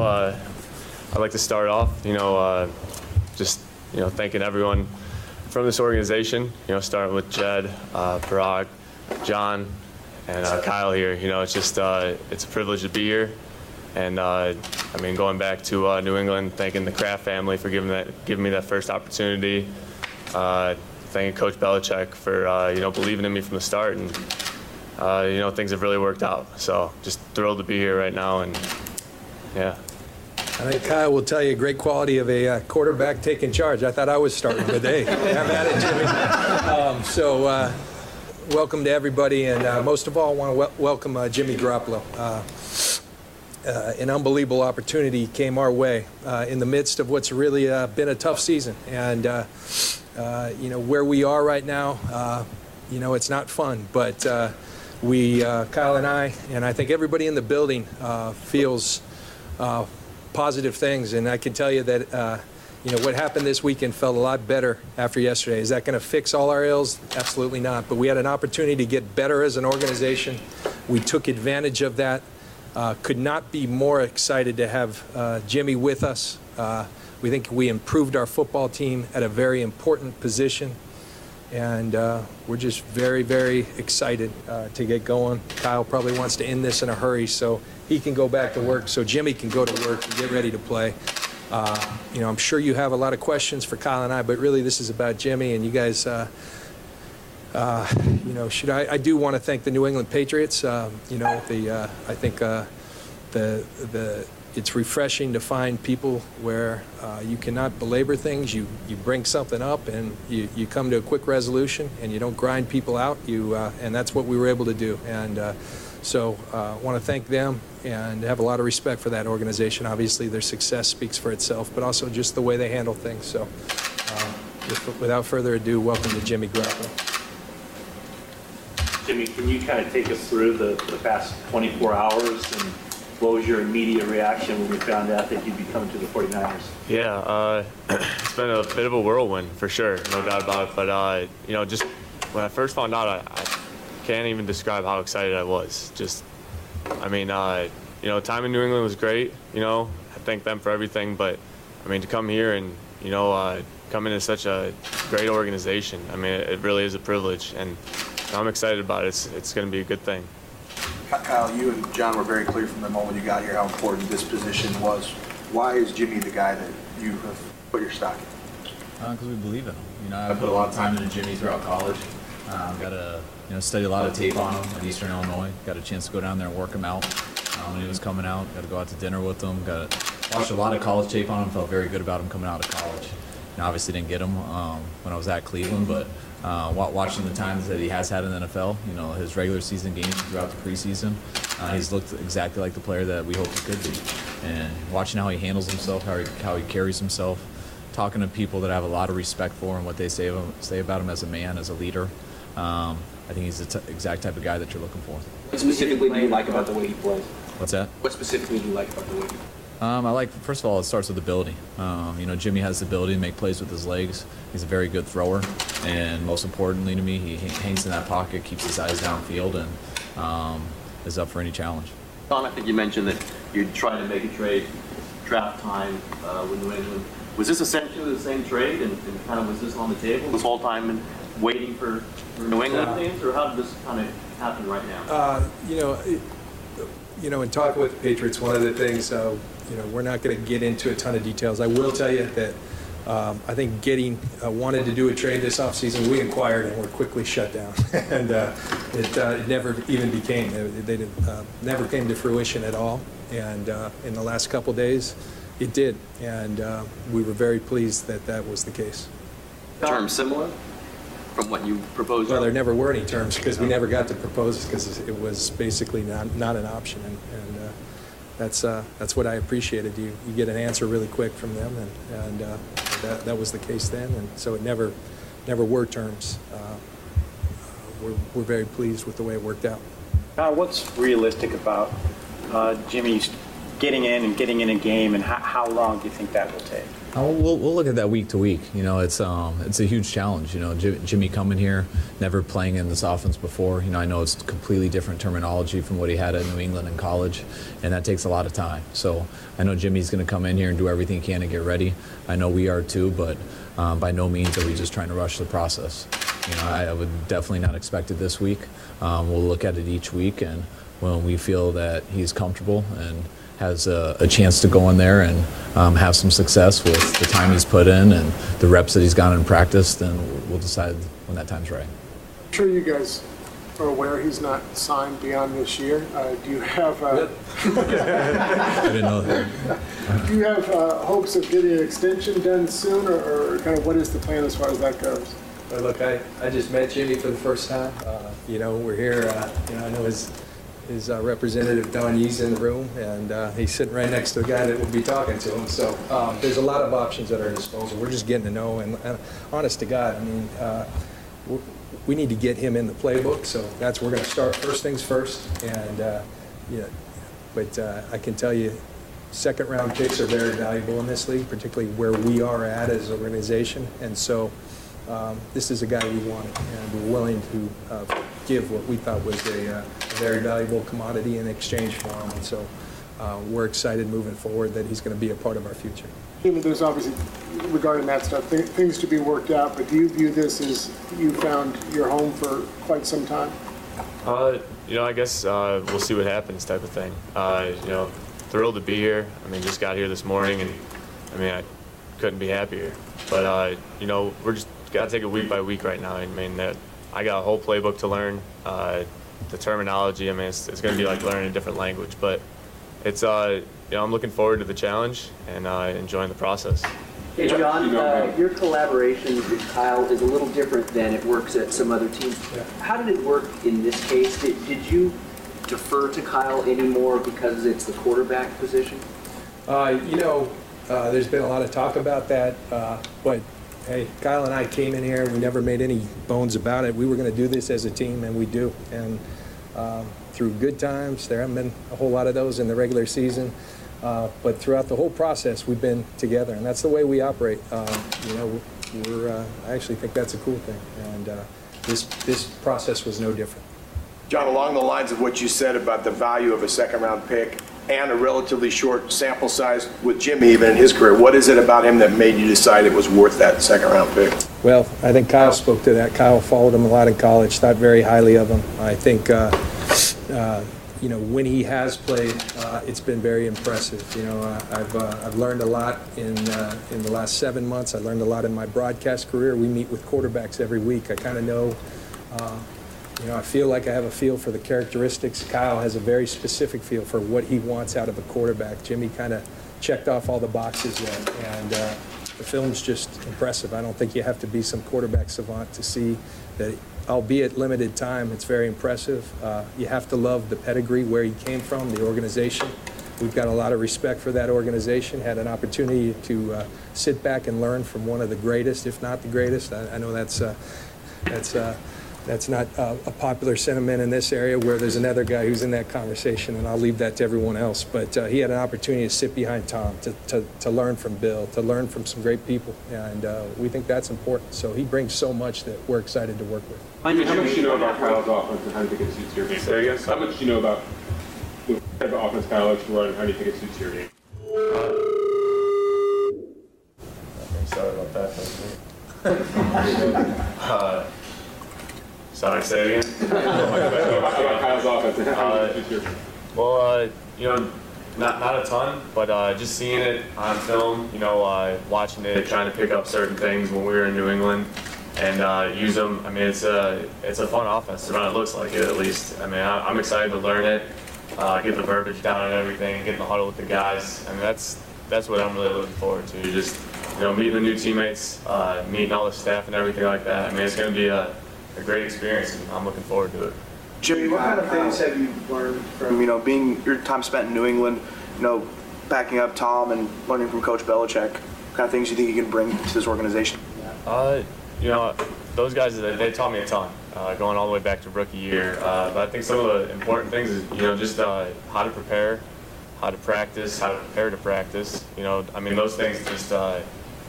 I'd like to start off, just thanking everyone from this organization. Starting with Jed, Parag, John, and Kyle here. It's just it's a privilege to be here, and going back to New England, thanking the Kraft family for giving me that first opportunity. Thanking Coach Belichick for believing in me from the start, and things have really worked out. So just thrilled to be here right now, and yeah. I think Kyle will tell you a great quality of a quarterback taking charge. I thought I was starting, but hey, have at it, Jimmy. Welcome to everybody, and most of all, I want to welcome Jimmy Garoppolo. An unbelievable opportunity came our way in the midst of what's really been a tough season, and where we are right now, it's not fun, but Kyle and I think everybody in the building feels positive things, and I can tell you that what happened this weekend felt a lot better after yesterday. Is that going to fix all our ills? Absolutely not. But we had an opportunity to get better as an organization. We took advantage of that. Could not be more excited to have Jimmy with us. We think we improved our football team at a very important position, and we're just very, very excited to get going. Kyle probably wants to end this in a hurry so he can go back to work, so Jimmy can go to work and get ready to play. I'm sure you have a lot of questions for Kyle and I, but really this is about Jimmy, and you guys, I do want to thank the New England Patriots. I think it's refreshing to find people where you cannot belabor things. You bring something up and you come to a quick resolution, and you don't grind people out. And that's what we were able to do. And so I want to thank them and have a lot of respect for that organization. Obviously, their success speaks for itself, but also just the way they handle things. So without further ado, welcome to Jimmy Garoppolo. Jimmy, can you kind of take us through the past 24 hours, and what was your immediate reaction when you found out that you'd be coming to the 49ers? Yeah, it's been a bit of a whirlwind for sure, no doubt about it. But just when I first found out, I can't even describe how excited I was. Time in New England was great. I thank them for everything. But to come here and come into such a great organization, it really is a privilege, and I'm excited about it. It's going to be a good thing. Kyle, you and John were very clear from the moment you got here how important this position was. Why is Jimmy the guy that you have put your stock in? Because we believe in him. I put a lot of time into Jimmy throughout college. Got to study a lot of tape on him at Eastern Illinois. Got a chance to go down there and work him out when he was coming out. Got to go out to dinner with him. Got to watch a lot of college tape on him. Felt very good about him coming out of college. Obviously didn't get him when I was at Cleveland, but watching the times that he has had in the NFL, his regular season games throughout the preseason, he's looked exactly like the player that we hoped he could be. And watching how he handles himself, how he carries himself, talking to people that have a lot of respect for him, what they say about him as a man, as a leader, I think he's the exact type of guy that you're looking for. What specifically do you like about the way he plays? What's that? What specifically do you like about the way he plays? First of all, it starts with ability. Jimmy has the ability to make plays with his legs. He's a very good thrower, and most importantly to me, he hangs in that pocket, keeps his eyes downfield, and is up for any challenge. Don, I think you mentioned that you'd try to make a trade draft time with New England. Was this essentially the same trade, and kind of was this on the table this whole time and waiting for New England teams, or how did this kind of happen right now? In talking with the Patriots, one of the things, we're not going to get into a ton of details. I will tell you that I think wanted to do a trade this offseason. We inquired and were quickly shut down, and it never even became. They never came to fruition at all. And in the last couple days, it did, and we were very pleased that that was the case. Terms similar from what you proposed? Well, there never were any terms because we never got to propose because it was basically not an option, and that's what I appreciated. You get an answer really quick from them, and that was the case then, and so it never were terms. We're very pleased with the way it worked out. What's realistic about Jimmy's getting in a game, and how long do you think that will take? We'll look at that week to week. You know, it's a huge challenge. You know, Jimmy coming here, never playing in this offense before. You know, I know it's completely different terminology from what he had at New England in college, and that takes a lot of time. So I know Jimmy's going to come in here and do everything he can to get ready. I know we are too, but by no means are we just trying to rush the process. You know, I would definitely not expect it this week. We'll look at it each week, and when we feel that he's comfortable and has a chance to go in there and have some success with the time he's put in and the reps that he's gotten in practice, then we'll decide when that time's right. I'm sure you guys are aware he's not signed beyond this year. Do you have I didn't know that. do you have hopes of getting an extension done soon, or kind of what is the plan as far as that goes? Well, look, I just met Jimmy for the first time. You know, we're here. You know, I know his representative Don Yee's in the room, and he's sitting right next to the guy that will be talking to him. So there's a lot of options at our disposal. We're just getting to know, and honest to God, I mean, we need to get him in the playbook. So we're going to start first things first. And yeah, but I can tell you, second-round picks are very valuable in this league, particularly where we are at as an organization. And so this is a guy we wanted, and we're willing to give what we thought was a very valuable commodity in exchange for him. And so we're excited moving forward that he's going to be a part of our future. There's obviously, regarding that stuff, things to be worked out, but do you view this as you found your home for quite some time? You know, I guess we'll see what happens type of thing. You know, thrilled to be here. I mean, just got here this morning, and I mean, I couldn't be happier. But, you know, we're just got to take it week by week right now. I mean, I got a whole playbook to learn. The terminology, I mean, it's going to be like learning a different language. But it's, you know, I'm looking forward to the challenge and enjoying the process. Hey, John, your collaboration with Kyle is a little different than it works at some other teams. Yeah. How did it work in this case? Did you defer to Kyle anymore because it's the quarterback position? You know, there's been a lot of talk about that, but hey, Kyle and I came in here. We never made any bones about it. We were going to do this as a team, and we do. And through good times, there haven't been a whole lot of those in the regular season. But throughout the whole process, we've been together, and that's the way we operate. You know, I actually think that's a cool thing, and this process was no different. John, along the lines of what you said about the value of a second-round pick and a relatively short sample size with Jimmy, even in his career, what is it about him that made you decide it was worth that second-round pick? Well, I think Kyle spoke to that. Kyle followed him a lot in college, thought very highly of him. I think you know, when he has played, it's been very impressive. You know, I've learned a lot in the last 7 months. I learned a lot in my broadcast career. We meet with quarterbacks every week. I kind of know, you know, I feel like I have a feel for the characteristics. Kyle has a very specific feel for what he wants out of a quarterback. Jimmy kind of checked off all the boxes there, and the film's just impressive. I don't think you have to be some quarterback savant to see that. Albeit limited time, it's very impressive. You have to love the pedigree, where he came from, the organization. We've got a lot of respect for that organization. Had an opportunity to sit back and learn from one of the greatest, if not the greatest. I know that's not a popular sentiment in this area, where there's another guy who's in that conversation, and I'll leave that to everyone else. But he had an opportunity to sit behind Tom, to learn from Bill, to learn from some great people, and we think that's important. So he brings so much that we're excited to work with. How much do you know about Kyle's offense and how do you think it suits your game? Say again? How much do you know about the type of offense Kyle likes to run and how do you think it suits your game? Sorry about that. Sorry, say it again. About Kyle's offense and how do you think it suits your game? Well, you know, not a ton, but just seeing it on film, you know, watching it, trying to pick up certain things when we were in New England and use them. I mean, it's a fun offense to run. It looks like it, at least. I mean, I'm excited to learn it, get the verbiage down and everything, get in the huddle with the guys. I mean, that's what I'm really looking forward to. Just, you know, meeting the new teammates, meeting all the staff and everything like that. I mean, it's going to be a great experience, and I'm looking forward to it. Jimmy, what kind of things have you learned from, you know, being your time spent in New England, you know, backing up Tom and learning from Coach Belichick? What kind of things do you think you can bring to this organization? You know, those guys, they taught me a ton, going all the way back to rookie year. But I think some of the important things is, you know, just how to prepare, how to practice, how to prepare to practice. You know, I mean, those things just,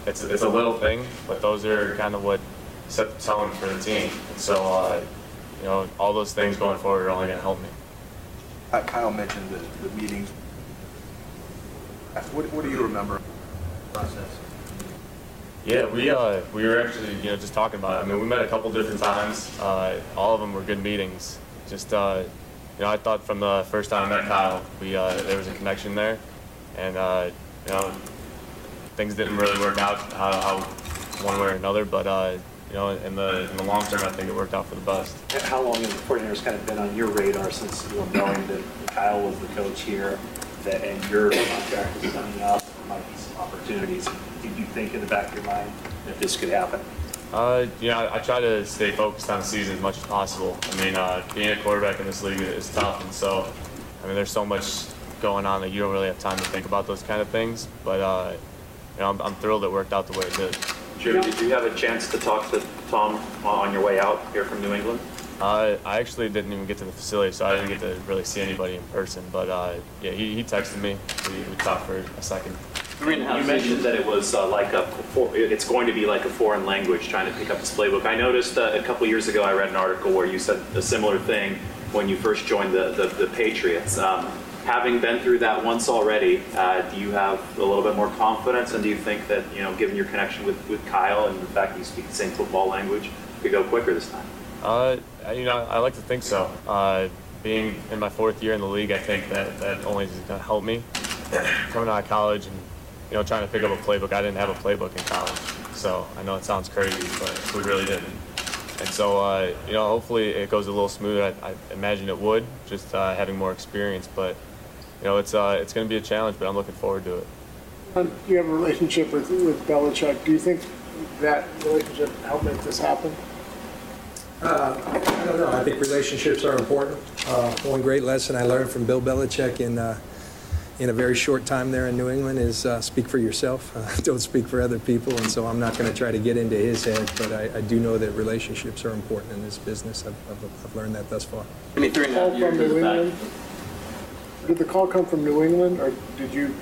it's a little thing, but those are kind of what set the tone for the team. And so, you know, all those things going forward are only going to help me. Kyle mentioned the meetings. What do you remember? Process. Yeah, we were actually, you know, just talking about it. I mean, we met a couple different times. All of them were good meetings. Just, you know, I thought from the first time I met Kyle, there was a connection there, and you know, things didn't really work out how one way or another, but you know, in the long term, I think it worked out for the best. How long have the 49ers kind of been on your radar since, you know, knowing that Kyle was the coach here, and your contract was coming up, there might be some opportunities? Did you think in the back of your mind that this could happen? You know, I try to stay focused on the season as much as possible. I mean, being a quarterback in this league is tough, and so, I mean, there's so much going on that you don't really have time to think about those kind of things. But you know, I'm thrilled it worked out the way it did. Jimmy, did you have a chance to talk to Tom on your way out here from New England? I actually didn't even get to the facility, so I didn't get to really see anybody in person. But yeah, he texted me. We talked for a second. You mentioned that it was it's going to be like a foreign language trying to pick up this playbook. I noticed a couple years ago I read an article where you said a similar thing when you first joined the Patriots. Having been through that once already, do you have a little bit more confidence, and do you think that, you know, given your connection with Kyle and the fact that you speak the same football language, could go quicker this time? You know, I like to think so. Being in my 4th year in the league, I think that only is going to help me. Coming out of college and, you know, trying to pick up a playbook. I didn't have a playbook in college, so I know it sounds crazy, but we really didn't. And so, you know, hopefully it goes a little smoother. I imagine it would, just having more experience. But, you know, it's going to be a challenge, but I'm looking forward to it. You have a relationship with Belichick. Do you think that relationship helped make this happen? I don't know. I think relationships are important. One great lesson I learned from Bill Belichick in a very short time there in New England is speak for yourself. Don't speak for other people. And so I'm not going to try to get into his head, but I do know that relationships are important in this business. I've learned that thus far. I mean, 3.5 years New England? Did the call come from New England, or did you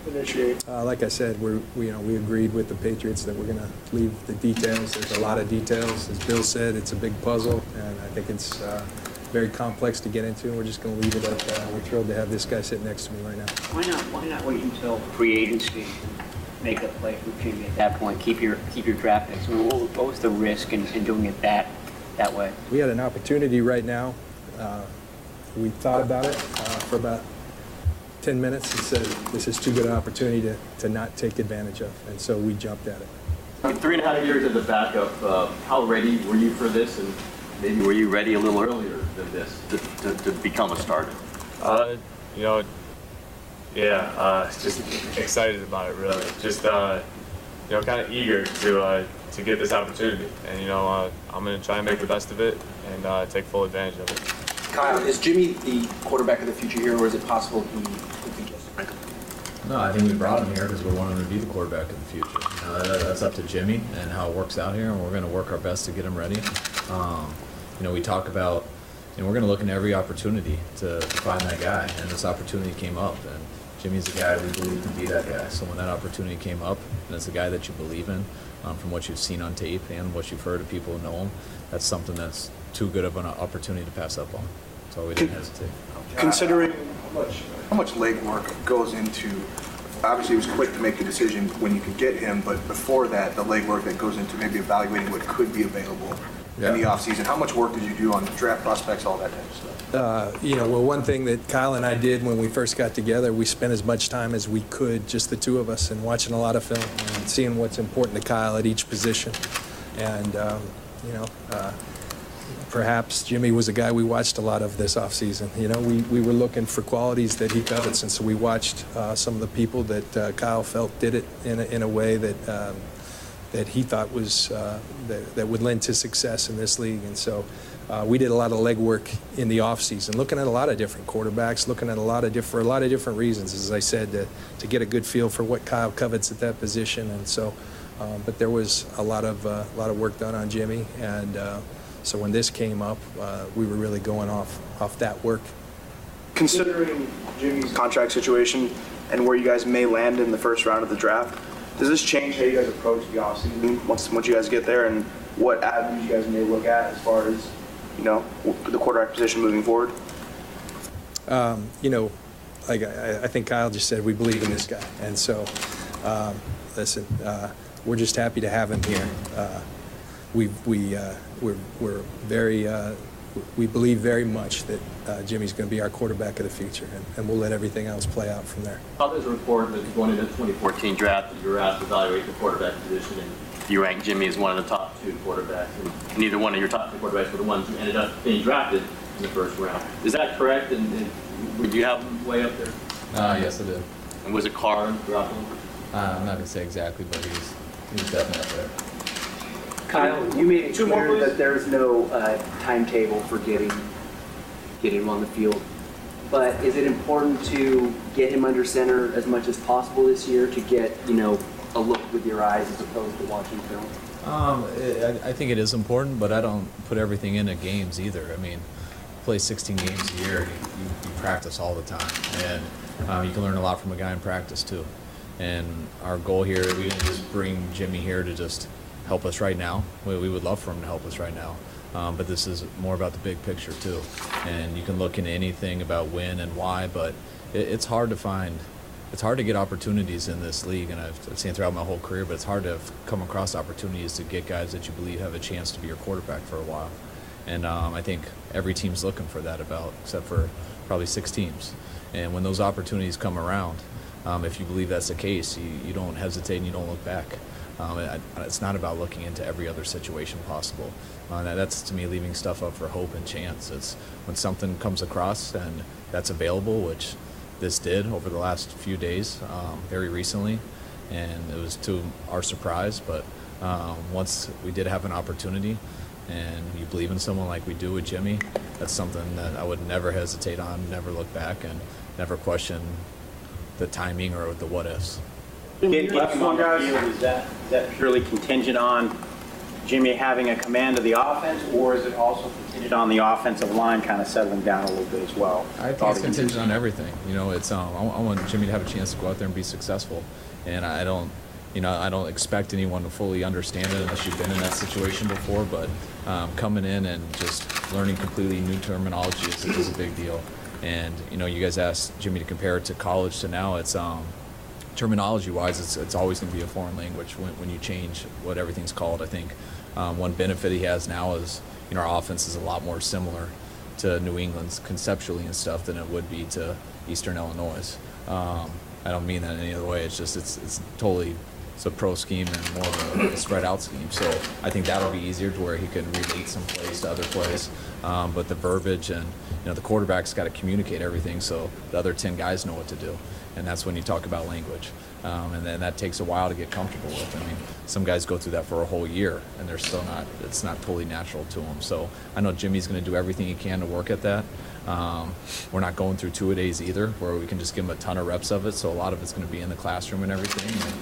initiate? Like I said, we agreed with the Patriots that we're going to leave the details. There's a lot of details. As Bill said, it's a big puzzle, and I think it's very complex to get into. We're just going to leave it at that. We're thrilled to have this guy sitting next to me right now. Why not wait until free agency and make a play for Jimmy at that point? Keep your draft picks. I mean, what was the risk in doing it that way? We had an opportunity right now. We thought about it for about 10 minutes and said, this is too good an opportunity to not take advantage of. And so we jumped at it. I mean, 3.5 years as a backup, how ready were you for this? And maybe were you ready a little earlier than this to become a starter? You know, yeah, just excited about it, really. Just, you know, kind of eager to get this opportunity. And, you know, I'm going to try and make the best of it and take full advantage of it. Kyle, is Jimmy the quarterback of the future here, or is it possible he could be just Franklin? No, I think we brought him here because we want him to be the quarterback of the future. That's up to Jimmy and how it works out here, and we're going to work our best to get him ready. You know, we talk about, you know, we're going to look in every opportunity to find that guy, and this opportunity came up, and Jimmy's the guy we believe can be that guy. So when that opportunity came up, and it's a guy that you believe in, from what you've seen on tape and what you've heard of people who know him, that's something that's too good of an opportunity to pass up on. So we didn't hesitate. Considering how much legwork goes into, obviously it was quick to make a decision when you could get him, but before that, the legwork that goes into maybe evaluating what could be available in the offseason. How much work did you do on draft prospects, all that type of stuff? You know, well, one thing that Kyle and I did when we first got together, we spent as much time as we could, just the two of us, and watching a lot of film and seeing what's important to Kyle at each position. And, you know, perhaps Jimmy was a guy we watched a lot of this offseason. You know, we were looking for qualities that he covets, and so we watched some of the people that Kyle felt did it in a way that that he thought was that would lend to success in this league. And so we did a lot of legwork in the offseason, looking at a lot of different quarterbacks, looking at a lot of different reasons, as I said, to get a good feel for what Kyle covets at that position. And so, but there was a lot of work done on Jimmy, and so when this came up, we were really going off that work. Considering Jimmy's contract situation and where you guys may land in the first round of the draft, does this change how you guys approach the offseason once you guys get there, and what avenues you guys may look at as far as, the quarterback position moving forward? Like I think Kyle just said, we believe in this guy. And so, listen, we're just happy to have him here. We're very, we believe very much that Jimmy's going to be our quarterback of the future, and we'll let everything else play out from there. There's a report that going into the 2014 draft that you were asked to evaluate the quarterback position, and you ranked Jimmy as one of the top 2 quarterbacks, and neither one of your top 2 quarterbacks were the ones who ended up being drafted in the first round. Is that correct? And would you have him way up there? Yes, I did. And was it Carr and Garoppolo? I'm not going to say exactly, but he was definitely up there. Kyle, you made it clear that there's no timetable for getting him on the field. But is it important to get him under center as much as possible this year to get, a look with your eyes as opposed to watching film? I think it is important, but I don't put everything into games either. I mean, play 16 games a year, you practice all the time, and you can learn a lot from a guy in practice too. And our goal here, we didn't just bring Jimmy here to just help us right now. We would love for him to help us right now, but this is more about the big picture too. And you can look into anything about when and why, but it's hard to find. It's hard to get opportunities in this league, and I've seen throughout my whole career, but it's hard to come across opportunities to get guys that you believe have a chance to be your quarterback for a while. And I think every team's looking for that except for probably 6 teams. And when those opportunities come around, if you believe that's the case, you don't hesitate and you don't look back. It's not about looking into every other situation possible. That's, to me, leaving stuff up for hope and chance. It's when something comes across and that's available, which this did over the last few days, very recently, and it was to our surprise, but once we did have an opportunity and you believe in someone like we do with Jimmy, that's something that I would never hesitate on, never look back, and never question the timing or the what-ifs. Getting him on the field, is that purely contingent on Jimmy having a command of the offense, or is it also contingent on the offensive line kind of settling down a little bit as well? I think it's contingent on everything. It's I want Jimmy to have a chance to go out there and be successful, and I don't expect anyone to fully understand it unless you've been in that situation before. But coming in and just learning completely new terminology is a big deal. And you guys asked Jimmy to compare it to college to now. It's terminology-wise, it's always going to be a foreign language when you change what everything's called. I think one benefit he has now is our offense is a lot more similar to New England's conceptually and stuff than it would be to Eastern Illinois. I don't mean that in any other way. It's just it's totally. It's a pro scheme and more of a spread out scheme. So I think that'll be easier to where he can relate some plays to other plays. But the verbiage and the quarterback's got to communicate everything so the other 10 guys know what to do. And that's when you talk about language. And then that takes a while to get comfortable with. I mean, some guys go through that for a whole year and they're still not, it's not totally natural to them. So I know Jimmy's going to do everything he can to work at that. We're not going through 2-a-days either, where we can just give him a ton of reps of it. So a lot of it's going to be in the classroom and everything. And,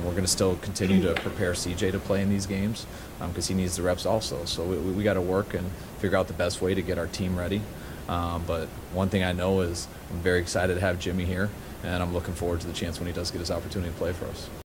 we're going to still continue to prepare CJ to play in these games because he needs the reps also. So we got to work and figure out the best way to get our team ready. But one thing I know is I'm very excited to have Jimmy here, and I'm looking forward to the chance when he does get his opportunity to play for us.